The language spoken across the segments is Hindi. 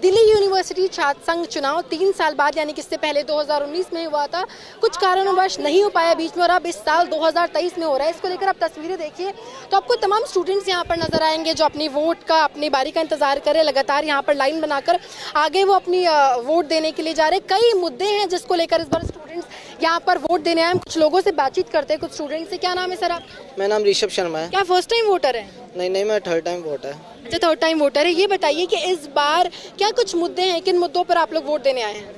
दिल्ली यूनिवर्सिटी छात्र संघ चुनाव 3 साल बाद यानी कि इससे पहले 2019 में हुआ था, कुछ कारणवश नहीं हो पाया बीच में, और अब इस साल 2023 में हो रहा है। इसको लेकर आप तस्वीरें देखिए तो आपको तमाम स्टूडेंट्स यहाँ पर नजर आएंगे जो अपनी वोट का, अपनी बारी का इंतजार करें, लगातार यहाँ पर लाइन बनाकर आगे वो अपनी वोट देने के लिए जा रहे हैं। कई मुद्दे हैं जिसको लेकर इस बार स्टूडेंट्स यहाँ पर वोट देने आए। कुछ लोगों से बातचीत करते हैं, कुछ स्टूडेंट्स से। क्या नाम है सर आप? मेरा नाम ऋषभ शर्मा है। क्या फर्स्ट टाइम वोटर है? नहीं, मैं थर्ड टाइम वोटर है। अच्छा, थर्ड टाइम वोटर है। ये बताइए कि इस बार क्या कुछ मुद्दे हैं, किन मुद्दों पर आप लोग वोट देने आए हैं?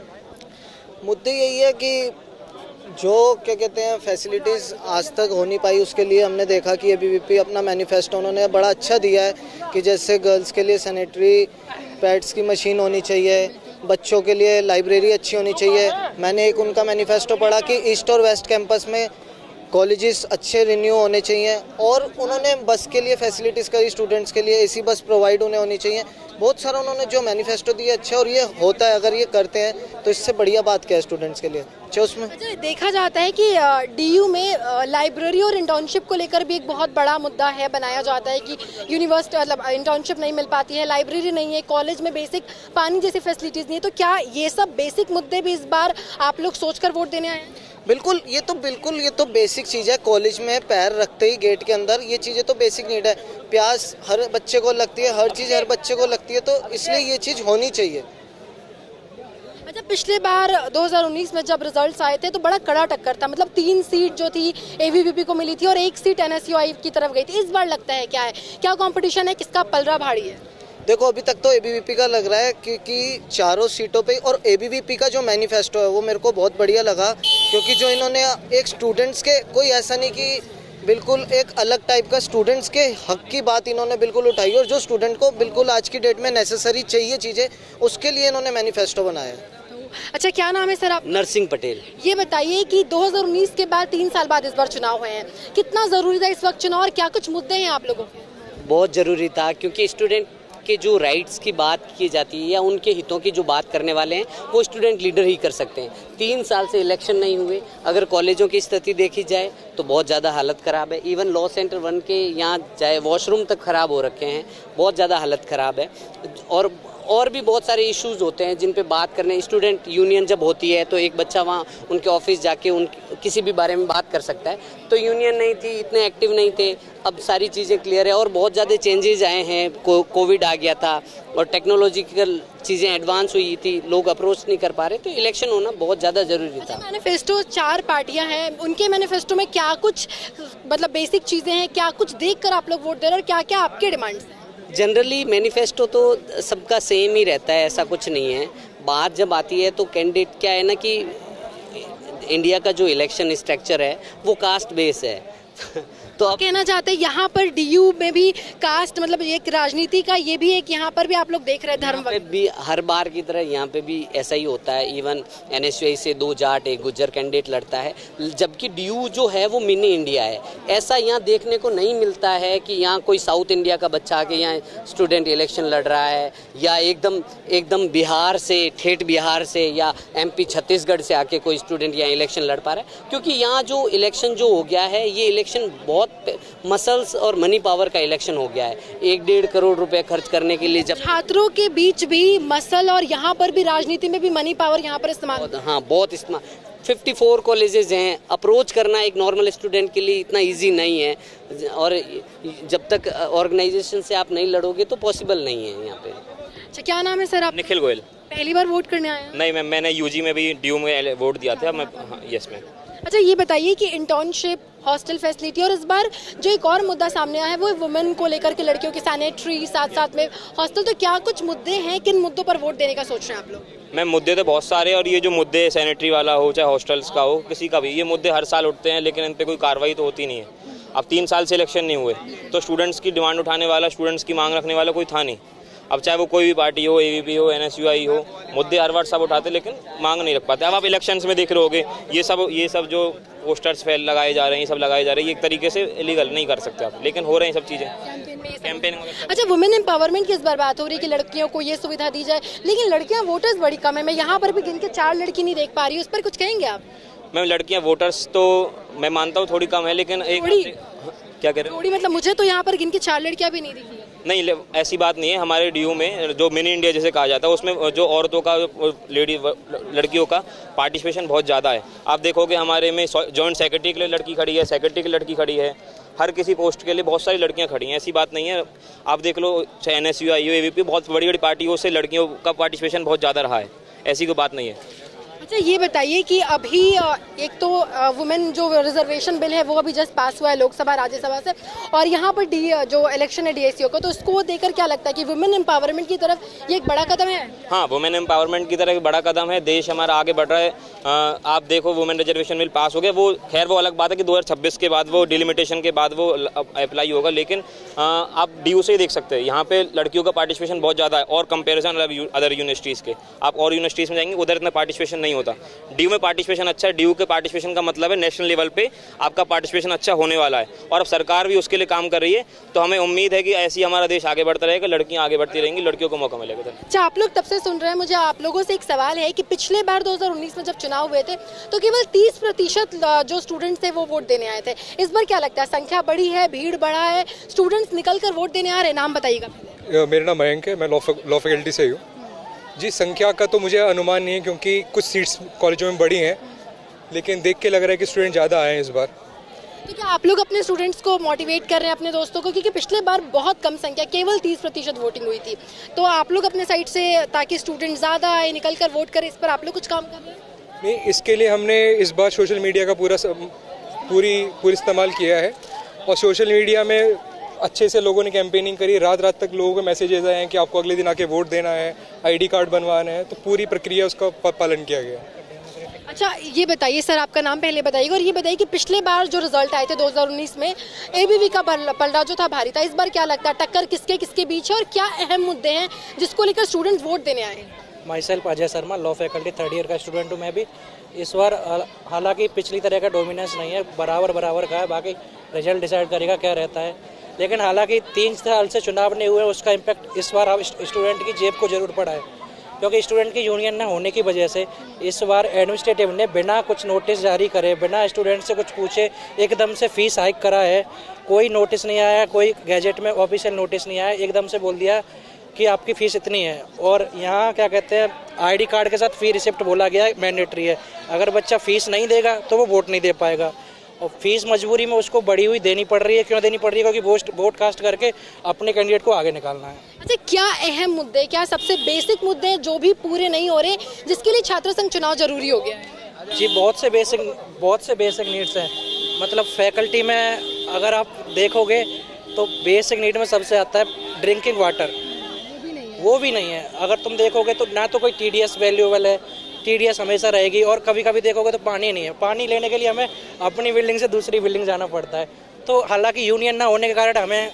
मुद्दे यही है कि जो क्या कहते हैं फैसिलिटीज़ आज तक हो नहीं पाई, उसके लिए हमने देखा कि एबीवीपी अपना मैनिफेस्टो उन्होंने बड़ा अच्छा दिया है कि जैसे गर्ल्स के लिए सैनिटरी पैड्स की मशीन होनी चाहिए, बच्चों के लिए लाइब्रेरी अच्छी होनी चाहिए। मैंने एक उनका मैनिफेस्टो पढ़ा कि ईस्ट और वेस्ट कैंपस में कॉलेजेस अच्छे रिन्यू होने चाहिए, और उन्होंने बस के लिए फैसिलिटीज़ करी, स्टूडेंट्स के लिए एसी बस प्रोवाइड उन्हें होनी चाहिए। बहुत सारा उन्होंने जो मैनिफेस्टो दिया अच्छा, और ये होता है। अगर ये करते हैं तो इससे बढ़िया बात क्या है स्टूडेंट्स के लिए। अच्छा, उसमें देखा जाता है कि डीयू में लाइब्रेरी और इंटर्नशिप को लेकर भी एक बहुत बड़ा मुद्दा है। बनाया जाता है कि यूनिवर्सिटी मतलब इंटर्नशिप नहीं मिल पाती है, लाइब्रेरी नहीं है, कॉलेज में बेसिक पानी जैसी फैसिलिटीज़ नहीं है। तो क्या ये सब बेसिक मुद्दे भी इस बार आप लोग सोचकर वोट देने आए हैं? बिल्कुल, ये तो बेसिक चीज़ है। कॉलेज में पैर रखते ही गेट के अंदर ये चीज़ें तो बेसिक नीड है। प्यास हर बच्चे को लगती है, हर चीज़ हर बच्चे को लगती है, तो इसलिए ये चीज़ होनी चाहिए। अच्छा, पिछले बार 2019 में जब रिजल्ट्स आए थे तो बड़ा कड़ा टक्कर था। मतलब 3 सीट जो थी एबीवीपी को मिली थी और 1 सीट एनएसयूआई की तरफ गई थी। इस बार लगता है क्या कंपटीशन है, किसका पलड़ा भारी है? देखो, अभी तक तो एबीवीपी का लग रहा है, क्योंकि चारों सीटों पे, और एबीवीपी का जो मैनिफेस्टो है वो मेरे को बहुत बढ़िया लगा, क्योंकि जो इन्होंने एक स्टूडेंट्स के, कोई ऐसा नहीं कि बिल्कुल एक अलग टाइप का, स्टूडेंट्स के हक की बात इन्होंने बिल्कुल उठाई, और जो स्टूडेंट को बिल्कुल आज की डेट में नेसेसरी चाहिए चीज़ें, उसके लिए इन्होंने मैनिफेस्टो बनाया है। अच्छा, क्या नाम है सर आप? नरसिंह पटेल। ये बताइए कि 2019 के बाद 3 साल बाद इस बार चुनाव हुए हैं, कितना ज़रूरी था इस वक्त चुनाव, और क्या कुछ मुद्दे हैं आप लोगों के? बहुत ज़रूरी था, क्योंकि स्टूडेंट के जो राइट्स की बात की जाती है या उनके हितों की जो बात करने वाले हैं वो स्टूडेंट लीडर ही कर सकते हैं। 3 साल से इलेक्शन नहीं हुए। अगर कॉलेजों की स्थिति देखी जाए तो बहुत ज़्यादा हालत ख़राब है। इवन लॉ सेंटर 1 के यहाँ चाहे वॉशरूम तक ख़राब हो रखे हैं, बहुत ज़्यादा हालत ख़राब है। और भी बहुत सारे इश्यूज होते हैं जिन पे बात करने। स्टूडेंट यूनियन जब होती है तो एक बच्चा वहाँ उनके ऑफिस जाके किसी भी बारे में बात कर सकता है, तो यूनियन नहीं थी, इतने एक्टिव नहीं थे। अब सारी चीज़ें क्लियर है और बहुत ज़्यादा चेंजेस आए हैं। कोविड आ गया था और टेक्नोलॉजिकल चीज़ें एडवांस हुई थी, लोग अप्रोच नहीं कर पा रहे, तो इलेक्शन होना बहुत ज़्यादा ज़रूरी था। मैनिफेस्टो 4 पार्टियां हैं, उनके मैनिफेस्टो में क्या कुछ मतलब बेसिक चीज़ें हैं, क्या कुछ देखकर आप लोग वोट दे रहे हैं, और क्या क्या आपके डिमांड्स हैं? जनरली मैनिफेस्टो तो सबका सेम ही रहता है, ऐसा कुछ नहीं है। बात जब आती है तो कैंडिडेट क्या है ना कि इंडिया का जो इलेक्शन स्ट्रक्चर है वो कास्ट बेस है तो अब कहना चाहते हैं यहाँ पर डीयू में भी कास्ट मतलब एक राजनीति का ये भी एक यहाँ पर भी आप लोग देख रहे हैं धर्म पे भी हर बार की तरह यहाँ पे भी ऐसा ही होता है। इवन एनएसयूआई से 2 जाट एक गुज्जर कैंडिडेट लड़ता है, जबकि डीयू जो है वो मिनी इंडिया है। ऐसा यहाँ देखने को नहीं मिलता है कि यहाँ कोई साउथ इंडिया का बच्चा आके यहाँ स्टूडेंट इलेक्शन लड़ रहा है, या एकदम बिहार से, ठेठ बिहार से या MP छत्तीसगढ़ से आके कोई स्टूडेंट यहाँ इलेक्शन लड़ पा रहा है। क्योंकि यहाँ जो इलेक्शन जो हो गया है, ये इलेक्शन बहुत मसल्स और मनी पावर का इलेक्शन हो गया है। 1-1.5 करोड़ रुपए खर्च करने के लिए जब छात्रों के बीच भी मसल और यहाँ पर भी राजनीति में भी मनी पावर यहाँ पर इस्तेमाल, हाँ बहुत इस्तेमाल। 54 कॉलेजेस हैं, अप्रोच करना एक नॉर्मल स्टूडेंट के लिए इतना इजी नहीं है, और जब तक ऑर्गेनाइजेशन से आप नहीं लड़ोगे तो पॉसिबल नहीं है यहाँ पे। अच्छा, क्या नाम है सर आप? निखिल गोयल। पहली बार वोट करने आए हैं? नहीं मैम, मैंने यूजी में भी डीयू में वोट दिया था। मैं यस मैम। अच्छा, ये बताइए कि इंटर्नशिप, हॉस्टल फैसिलिटी, और इस बार जो एक और मुद्दा सामने आया है वो वुमेन को लेकर के, लड़कियों की सैनिटरी, साथ में हॉस्टल, तो क्या कुछ मुद्दे हैं, किन मुद्दों पर वोट देने का सोच रहे हैं आप लोग? मैम, मुद्दे तो बहुत सारे, और ये जो मुद्दे सैनिटरी वाला हो चाहे हॉस्टल्स का हो, किसी का भी, ये मुद्दे हर साल उठते हैं, लेकिन इन पर कोई कार्रवाई तो होती नहीं है। अब 3 साल से इलेक्शन नहीं हुए तो स्टूडेंट्स की डिमांड उठाने वाला, स्टूडेंट्स की मांग रखने वाला कोई था नहीं। अब चाहे वो कोई भी पार्टी हो, एबीवीपी हो, एनएसयूआई हो, मुद्दे हर बार सब उठाते लेकिन मांग नहीं रख पाते। अब आप इलेक्शंस में देख रहे होगे, ये सब जो पोस्टर्स लगाए जा रहे हैं, ये सब लगाए जा रहे हैं, ये एक तरीके से इलीगल नहीं कर सकते आप, लेकिन हो रहे हैं सब चीज़ें कैंपेन। अच्छा, वुमेन एम्पावरमेंट की इस बार बात हो रही है कि लड़कियों को ये सुविधा दी जाए, लेकिन लड़कियां वोटर्स बड़ी कम है। मैं यहाँ पर भी गिन के 4 लड़की नहीं देख पा रही हूँ, उस पर कुछ कहेंगे आप? मैम, लड़कियाँ वोटर्स तो मैं मानता हूँ थोड़ी कम है, लेकिन एक क्या कह रहे हैं, थोड़ी मतलब मुझे तो यहाँ पर गिन के 4 लड़कियां भी नहीं दिखी। नहीं, ऐसी बात नहीं है। हमारे डीयू में जो मिनी इंडिया जैसे कहा जाता है उसमें जो औरतों का, लड़कियों का पार्टिसिपेशन बहुत ज़्यादा है। आप देखोगे हमारे में जॉइंट सेक्रेटरी के लिए लड़की खड़ी है, सेक्रेटरी की लड़की खड़ी है, हर किसी पोस्ट के लिए बहुत सारी लड़कियां खड़ी हैं। ऐसी बात नहीं है। आप देख लो चाहे NSU, IU, AVP, बहुत बड़ी बड़ी पार्टियों से लड़कियों का पार्टिसिपेशन बहुत ज़्यादा रहा है। ऐसी कोई बात नहीं है। अच्छा ये बताइए कि अभी एक तो वुमेन जो रिजर्वेशन बिल है वो अभी जस्ट पास हुआ है लोकसभा राज्यसभा से, और यहाँ पर जो इलेक्शन है DSCO को, तो उसको देकर क्या लगता है कि वुमेन एम्पावरमेंट की तरफ ये एक बड़ा कदम है? हाँ, वुमेन एम्पावरमेंट की तरफ एक बड़ा कदम है। देश हमारा आगे बढ़ रहा है। आप देखो वुमेन रिजर्वेशन बिल पास हो गया, वो खैर वो अलग बात है कि 2026 के बाद, वो डिलिमिटेशन के बाद वो अप्लाई होगा, लेकिन आप DU से ही देख सकते हैं यहाँ पे लड़कियों का पार्टिसिपेशन बहुत ज़्यादा है और कंपेरिजन अदर यूनिवर्सिटीज़ के। आप और यूनिवर्सिटीज़ में जाएंगे उधर इतना पार्टिसिपेशन नहीं होता। DU में पार्टिसिपेशन अच्छा है। DU के पार्टिसिपेशन का मतलब है नेशनल लेवल पे आपका पार्टिसिपेशन अच्छा होने वाला है, और अब सरकार भी उसके लिए काम कर रही है। तो हमें उम्मीद है कि ऐसे ही हमारा देश आगे बढ़ता रहेगा, लड़कियां आगे बढ़ती रहेंगी, लड़कियों को मौका मिलेगा। अच्छा, आप लोग तब से सुन रहे हैं, मुझे आप लोगों से एक सवाल है कि पिछले बार 2019 में जब चुनाव हुए थे तो केवल 30% जो स्टूडेंट्स थे वो वोट देने आए थे। इस बार क्या लगता है, संख्या बढ़ी है, भीड़ बढ़ा है, स्टूडेंट्स निकल कर वोट देने आ रहे हैं? नाम बताइएगा। मेरा नाम मयंक है, मैं लॉ फैकल्टी से हूँ जी। संख्या का तो मुझे अनुमान नहीं है क्योंकि कुछ सीट्स कॉलेजों में बढ़ी हैं, लेकिन देख के लग रहा है कि स्टूडेंट ज़्यादा आए हैं इस बार। तो क्या आप लोग अपने स्टूडेंट्स को मोटिवेट कर रहे हैं, अपने दोस्तों को, क्योंकि पिछले बार बहुत कम संख्या, केवल 30% वोटिंग हुई थी, तो आप लोग अपने साइड से ताकि स्टूडेंट ज़्यादा आए, निकल कर वोट करें, इस पर आप लोग कुछ काम कर रहे हैं? नहीं, इसके लिए हमने इस बार सोशल मीडिया का पूरी इस्तेमाल किया है, और सोशल मीडिया में अच्छे से लोगों ने कैंपेनिंग करी। रात रात तक लोगों को मैसेजेस आए हैं कि आपको अगले दिन आके वोट देना है, ID कार्ड बनवाना है, तो पूरी प्रक्रिया उसका पालन किया गया। अच्छा ये बताइए सर, आपका नाम पहले बताइएगा, और ये बताइए कि पिछले बार जो रिजल्ट आए थे 2019 में ABV का पलड़ा जो था भारी था, इस बार क्या लगता है टक्कर किसके बीच है, और क्या अहम मुद्दे हैं जिसको लेकर स्टूडेंट्स वोट देने आए हैं? My self Ajay Sharma, law faculty 3rd year का स्टूडेंट हूँ मैं भी। इस बार हालांकि पिछली तरह का डोमिनेंस नहीं है, बराबर का है, बाकी रिजल्ट डिसाइड करेगा क्या रहता है। लेकिन हालांकि 3 साल से चुनाव नहीं हुए, उसका इम्पैक्ट इस बार स्टूडेंट की जेब को जरूर पड़ा है, क्योंकि स्टूडेंट की यूनियन न होने की वजह से इस बार एडमिनिस्ट्रेटिव ने बिना कुछ नोटिस जारी करे, बिना स्टूडेंट से कुछ पूछे एकदम से फीस हाइक करा है। कोई नोटिस नहीं आया, कोई गैजेट में ऑफिशियल नोटिस नहीं आया, एकदम से बोल दिया कि आपकी फ़ीस इतनी है। और यहाँ क्या कहते हैं, ID कार्ड के साथ फ़ी रिसिप्ट बोला गया है, मैंडेटरी है। अगर बच्चा फ़ीस नहीं देगा तो वो वोट नहीं दे पाएगा, और फीस मजबूरी में उसको बढ़ी हुई देनी पड़ रही है। क्यों देनी पड़ रही है? क्योंकि वोट कास्ट करके अपने कैंडिडेट को आगे निकालना है। अच्छा, क्या अहम मुद्दे, क्या सबसे बेसिक मुद्दे हैं जो भी पूरे नहीं हो रहे, जिसके लिए छात्र संघ चुनाव जरूरी हो गया है? जी बहुत से बेसिक नीड्स हैं। मतलब फैकल्टी में अगर आप देखोगे तो बेसिक नीड में सबसे आता है ड्रिंकिंग वाटर, वो भी नहीं है। अगर तुम देखोगे तो ना तो कोई TDS वैल्यूएबल है, TDS हमेशा रहेगी, और कभी कभी देखोगे तो पानी नहीं है। पानी लेने के लिए हमें अपनी बिल्डिंग से दूसरी बिल्डिंग जाना पड़ता है। तो हालांकि यूनियन ना होने के कारण हमें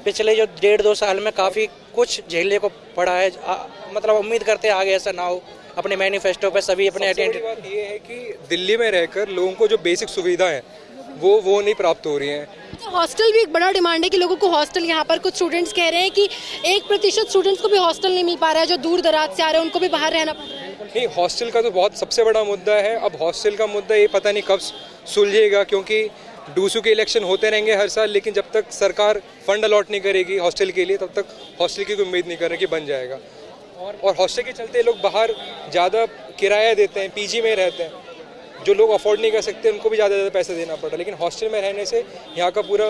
पिछले जो 1.5-2 साल में काफ़ी कुछ झेलने को पड़ा है। मतलब उम्मीद करते हैं आगे ऐसा ना हो। अपने मैनिफेस्टो पे सभी अपने सबसे बड़ी बात ये है कि दिल्ली में रहकर लोगों को जो बेसिक सुविधा है वो नहीं प्राप्त हो रही हैं। हॉस्टल भी एक बड़ा डिमांड है कि लोगों को हॉस्टल, यहाँ पर कुछ स्टूडेंट्स कह रहे हैं कि 1% स्टूडेंट्स को भी हॉस्टल नहीं मिल पा रहा है, जो दूर दराज से आ रहे हैं उनको भी बाहर रहना पड़ रहा है। नहीं, हॉस्टल का तो बहुत सबसे बड़ा मुद्दा है। अब हॉस्टल का मुद्दा ये पता नहीं कब सुलझेगा, क्योंकि DUSU के इलेक्शन होते रहेंगे हर साल, लेकिन जब तक सरकार फंड अलॉट नहीं करेगी हॉस्टल के लिए, तब तक हॉस्टल की कोई उम्मीद नहीं कर रहे कि बन जाएगा। और हॉस्टल के चलते लोग बाहर ज़्यादा किराया देते हैं, PG में रहते हैं। जो लोग अफोर्ड नहीं कर सकते उनको भी ज़्यादा पैसे देना पड़ता है, लेकिन हॉस्टल में रहने से यहाँ का पूरा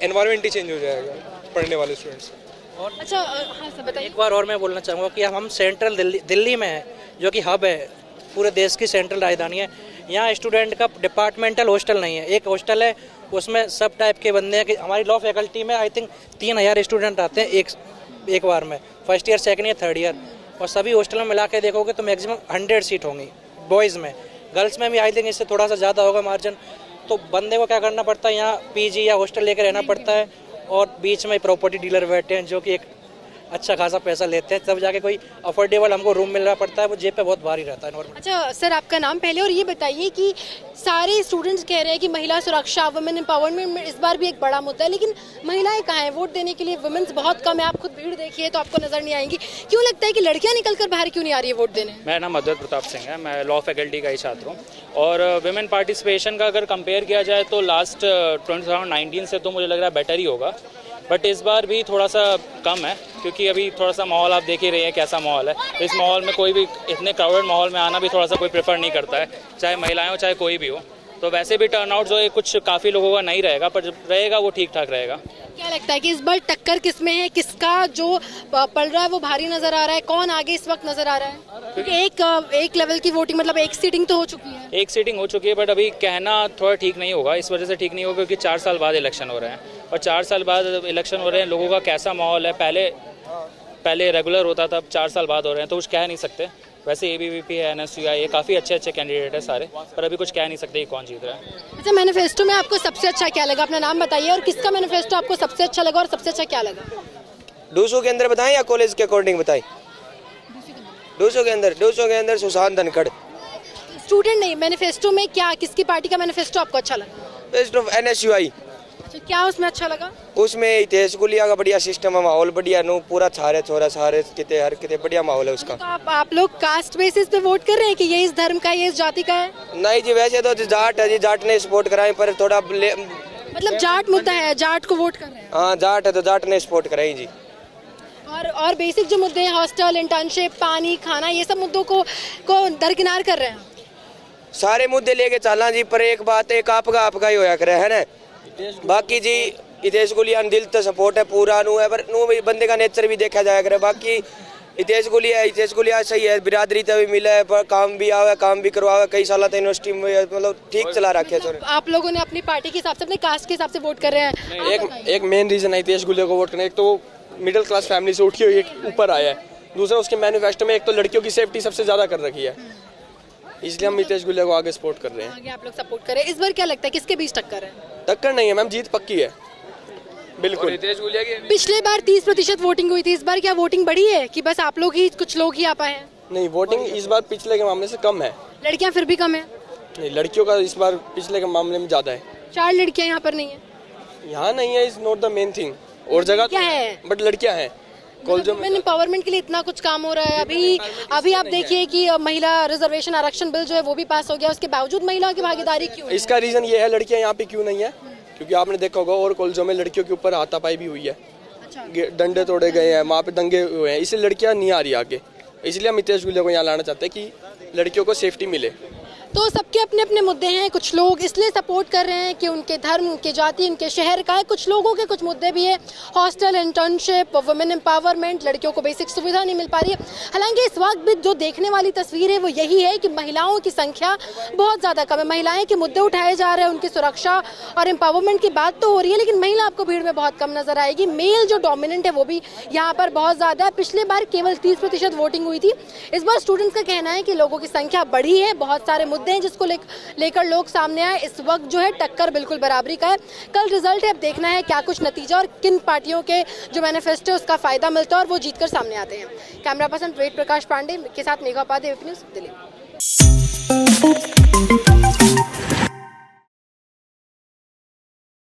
एनवायरनमेंट ही चेंज हो जाएगा पढ़ने वाले स्टूडेंट्स। और अच्छा हाँ सर बताइए। एक बार और मैं बोलना चाहूँगा कि हम सेंट्रल दिल्ली में है, जो कि हब है, पूरे देश की सेंट्रल राजधानी है। यहाँ स्टूडेंट का डिपार्टमेंटल हॉस्टल नहीं है। एक हॉस्टल है, उसमें सब टाइप के बंदे हैं। कि हमारी लॉ फैकल्टी में आई थिंक 3000 स्टूडेंट आते हैं एक बार में, 1st year, 2nd year, 3rd year, और सभी हॉस्टल में मिला के देखोगे तो मैक्सिमम 100 सीट होंगी बॉयज़ में। गर्ल्स में भी आई थिंक इससे थोड़ा सा ज़्यादा होगा मार्जिन। तो बंदे को क्या करना पड़ता है, यहाँ PG या हॉस्टल लेकर रहना पड़ता है, और बीच में प्रॉपर्टी डीलर बैठे हैं जो कि एक अच्छा खासा पैसा लेते हैं, तब जाके कोई अफोर्डेबल हमको रूम मिल रहा पड़ता है। वो जेब पे बहुत भारी रहता है नॉर्मल। अच्छा सर, आपका नाम पहले, और ये बताइए कि सारे स्टूडेंट्स कह रहे हैं कि महिला सुरक्षा, वुमेन एम्पावरमेंट में इस बार भी एक बड़ा मुद्दा है, लेकिन महिलाएं कहाँ हैं वोट देने के लिए? वुमेन्स बहुत कम है, आप खुद भीड़ देखिए तो आपको नजर नहीं आएंगी। क्यों लगता है कि लड़कियां निकलकर बाहर क्यों नहीं आ रही है वोट देने? मेरा नाम अद्वैत प्रताप सिंह है, मैं लॉ फैकल्टी का ही छात्र हूँ। और वुमेन पार्टिसिपेशन का अगर कंपेयर किया जाए तो लास्ट 2019 से तो मुझे लग रहा है बेटर ही होगा, बट इस बार भी थोड़ा सा कम है, क्योंकि अभी थोड़ा सा माहौल आप देख ही रहे हैं कैसा माहौल है। इस माहौल में कोई भी इतने क्राउडेड माहौल में आना भी थोड़ा सा कोई प्रेफर नहीं करता है, चाहे महिलाएं हो चाहे कोई भी हो। तो वैसे भी टर्नआउट जो है कुछ काफ़ी लोगों का नहीं रहेगा, पर जब रहेगा वो ठीक ठाक रहेगा। क्या लगता है कि इस बार टक्कर किसमें है, किसका जो पड़ रहा है वो भारी नजर आ रहा है, कौन आगे इस वक्त नजर आ रहा है? क्योंकि एक लेवल की वोटिंग मतलब एक सीटिंग तो हो चुकी है। एक सीटिंग हो चुकी है, बट अभी कहना थोड़ा ठीक नहीं होगा। इस वजह से ठीक नहीं होगा क्योंकि 4 साल बाद इलेक्शन हो रहे हैं, और 4 साल बाद इलेक्शन हो रहे हैं, लोगों का कैसा माहौल है, पहले रेगुलर होता था, अब 4 साल बाद हो रहे हैं, तो कुछ कह नहीं सकते। वैसे ABVP है, NSUI, ये काफ़ी अच्छे कैंडिडेट है सारे, पर अभी कुछ कह नहीं सकते कि कौन जीत रहा है। अच्छा, मैनिफेस्टो में आपको सबसे अच्छा क्या लगा? अपना नाम बताइए, और किसका मैनिफेस्टो आपको सबसे अच्छा लगा और सबसे अच्छा क्या लगा? डूसू के अंदर बताएं या कॉलेज के अकॉर्डिंग बताएं? डूसू के अंदर सुशांत धनखड़। स्टूडेंट नहीं, मैनिफेस्टो में क्या, किसकी पार्टी का मैनिफेस्टो आपको अच्छा लगा? Best of NSUI। अच्छा, क्या उसमें अच्छा लगा? उसमें हितेश गुलिया का बढ़िया सिस्टम है, माहौल बढ़िया नो, पूरा छारे छोरा सारे किते हर किते बढ़िया माहौल है उसका। तो आप लोग कास्ट बेसिस पे वोट कर रहे हैं कि ये इस धर्म का, ये इस जाति का है? नहीं जी, वैसे तो जाट है जी, जाट ने सपोर्ट कराए, पर थोड़ा मतलब जाट मुद्दा है, जाट को वोट कर रहे हैं? हाँ, जाट है तो जाट ने सपोर्ट कराई जी। और बेसिक जो मुद्दे हैं, हॉस्टल, इंटर्नशिप, पानी, खाना, ये सब मुद्दों को दरकिनार कर रहे हैं? सारे मुद्दे लेके चलना जी, पर एक बात एक आपका ही होया करे है ना। बाकी जी हितेश गुलिया दिल तो सपोर्ट है पूरा नू है, पर नू भी बंदे का नेचर भी देखा जाया करे। बाकी हितेश गुलिया सही है, बिरादरी तो भी मिला है, पर काम भी आवे, काम भी करवावे, कई साल तक यूनिवर्सिटी में मतलब ठीक चला रखे है। आप लोगों ने अपनी पार्टी के हिसाब से, अपने कास्ट के हिसाब से वोट कर रहे हैं? एक मेन रीज़न है हितेश गुलिया को वोट करना। एक तो मिडिल क्लास फैमिली से उठ के ऊपर आया है, दूसरा उसके मैनिफेस्टो में एक तो लड़कियों की सेफ्टी सबसे ज़्यादा कर रखी है, इसलिए हम हितेश गुलिया को आगे सपोर्ट कर रहे हैं। आगे आप लोग सपोर्ट करें। इस बार क्या लगता है किसके बीच टक्कर है? टक्कर नहीं है मैम, जीत पक्की है बिल्कुल। हितेश गुलिया की पिछले बार 30% वोटिंग हुई थी, इस बार क्या वोटिंग बढ़ी है कि बस आप लोग ही, कुछ लोग ही आ पाए हैं? नहीं, वोटिंग इस बार पिछले के मामले से कम है। लड़कियां फिर भी कम है? नहीं, लड़कियों का इस बार पिछले के मामले में ज़्यादा है। 4 लड़कियां यहाँ पर नहीं है? यहाँ नहीं है, is not the main thing. और जगह क्या है, बट लड़कियाँ हैं कॉलेजों में। एम्पावरमेंट के लिए इतना कुछ काम हो रहा है। अभी आप देखिए कि महिला रिजर्वेशन आरक्षण बिल जो है वो भी पास हो गया, उसके बावजूद महिलाओं की भागीदारी क्यों है? इसका रीज़न ये है लड़कियाँ यहाँ पे क्यों नहीं है, क्योंकि आपने देखा होगा और कॉलेजों में लड़कियों के ऊपर हाथापाई भी हुई है, डंडे तोड़े गए हैं, वहाँ पे दंगे हुए हैं, इसलिए लड़कियाँ नहीं आ रही आगे। इसलिए हम हितेश गुलिया को यहाँ लाना चाहते हैं कि लड़कियों को सेफ्टी मिले। तो सबके अपने अपने मुद्दे हैं। कुछ लोग इसलिए सपोर्ट कर रहे हैं कि उनके धर्म, उनके जाति, उनके शहर का है। कुछ लोगों के कुछ मुद्दे भी है, हॉस्टल, इंटर्नशिप, वुमेन एम्पावरमेंट, लड़कियों को बेसिक सुविधा नहीं मिल पा रही है। हालांकि इस वक्त भी जो देखने वाली तस्वीर है वो यही है कि महिलाओं की संख्या बहुत ज़्यादा कम है। महिलाएं के मुद्दे उठाए जा रहे हैं, उनकी सुरक्षा और एम्पावरमेंट की बात तो हो रही है, लेकिन महिला आपको भीड़ में बहुत कम नजर आएगी। मेल जो डोमिनेंट है वो भी यहाँ पर बहुत ज़्यादा है। पिछले बार केवल 30% वोटिंग हुई थी। इस बार स्टूडेंट्स का कहना है कि लोगों की संख्या बढ़ी है, बहुत सारे मुद्दे हैं जिसको लेकर लोग सामने आए। इस वक्त जो है टक्कर बिल्कुल बराबरी का है। कल रिजल्ट है, अब देखना है क्या कुछ नतीजा और किन पार्टियों के जो मैनिफेस्टो उसका फायदा मिलता है और वो जीतकर सामने आते हैं। कैमरा पर्सन वेद प्रकाश पांडे के साथ मेघा उपाध्याय, दिल्ली।